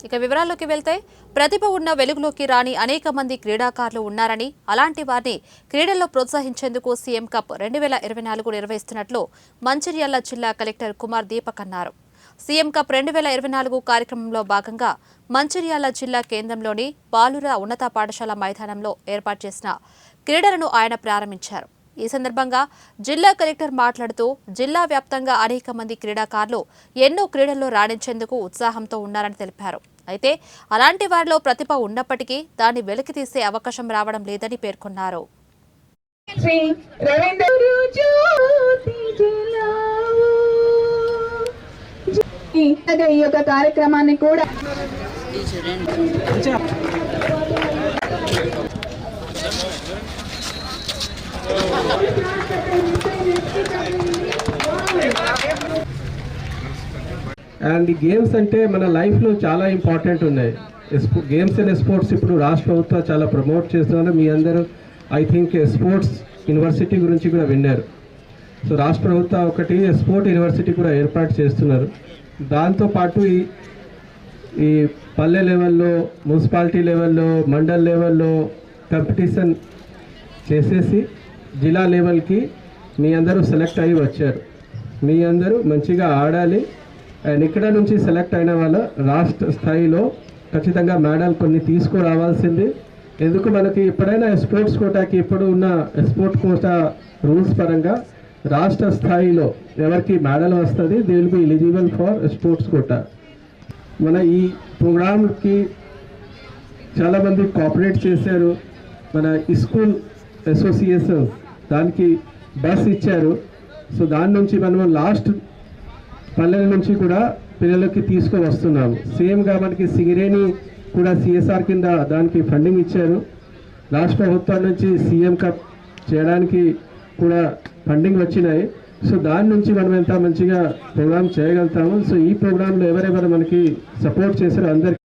ఇక వివరాల్లోకి వెళ్తే ప్రతిభ ఉన్న వెలుగులోకి రాని అనేక మంది క్రీడాకారులు ఉన్నారని, అలాంటి వారిని క్రీడల్లో ప్రోత్సహించేందుకు సీఎం కప్ 2024 నిర్వహిస్తున్నట్లు మంచిర్యాల జిల్లా కలెక్టర్ కుమార్ దీపక్ అన్నారు. సీఎం కప్ 2024 కార్యక్రమంలో భాగంగా మంచిర్యాల జిల్లా కేంద్రంలోని బాలుర ఉన్నత పాఠశాల మైదానంలో ఏర్పాటు చేసిన క్రీడలను ఆయన ప్రారంభించారు. ఈ సందర్భంగా జిల్లా కలెక్టర్ మాట్లాడుతూ జిల్లా వ్యాప్తంగా అనేక మంది క్రీడాకారులు ఎన్నో క్రీడల్లో రాణించేందుకు ఉత్సాహంతో ఉన్నారని తెలిపారు. అయితే అలాంటి వారిలో ప్రతిభ ఉన్నప్పటికీ దాన్ని వెలికి తీసే అవకాశం రావడం లేదని పేర్కొన్నారు. ఈ యొక్క కార్యక్రమాన్ని కూడా అండ్ ఈ గేమ్స్ అంటే మన లైఫ్లో చాలా ఇంపార్టెంట్ ఉన్నాయి. గేమ్స్ అండ్ స్పోర్ట్స్ ఇప్పుడు రాష్ట్ర ప్రభుత్వం చాలా ప్రమోట్ చేస్తున్నారు. మీ అందరూ ఐ థింక్ స్పోర్ట్స్ యూనివర్సిటీ గురించి కూడా విన్నారు. సో రాష్ట్ర ప్రభుత్వం ఒకటి స్పోర్ట్ యూనివర్సిటీ కూడా ఏర్పాటు చేస్తున్నారు. దాంతోపాటు ఈ పల్లె లెవెల్లో, మున్సిపాలిటీ లెవెల్లో, మండల్ లెవెల్లో కాంపిటీషన్ చేసేసి జిల్లా లెవెల్కి మీ అందరూ సెలెక్ట్ అయ్యి వచ్చారు. మీ అందరూ మంచిగా ఆడాలి. అండ్ ఇక్కడ నుంచి సెలెక్ట్ అయిన వాళ్ళ రాష్ట్ర స్థాయిలో ఖచ్చితంగా మెడల్ కొన్ని తీసుకురావాల్సింది. ఎందుకు మనకి ఎప్పుడైనా స్పోర్ట్స్ కోటాకి ఇప్పుడు ఉన్న స్పోర్ట్ కోటా రూల్స్ పరంగా రాష్ట్ర స్థాయిలో ఎవరికి మెడల్ వస్తుంది, they will be eligible for sports quota. మన ఈ ప్రోగ్రామ్కి చాలామంది కోఆపరేట్ చేశారు. మన స్కూల్ అసోసియేషన్ దానికి బస్ ఇచ్చారు. సో దాని నుంచి మనం లాస్ట్ పల్లెల నుంచి కూడా పిల్లలకి తీసుకొని వస్తున్నాము. సేమ్గా మనకి సింగరేణి కూడా సిఎస్ఆర్ కింద దానికి ఫండింగ్ ఇచ్చారు. రాష్ట్ర ప్రభుత్వం నుంచి సీఎం కప్ చేయడానికి కూడా ఫండింగ్ వచ్చినాయి. సో దాని నుంచి మనం ఎంత మంచిగా ప్రోగ్రామ్ చేయగలుగుతాము. సో ఈ ప్రోగ్రాంలో ఎవరెవరు మనకి సపోర్ట్ చేశారో అందరికీ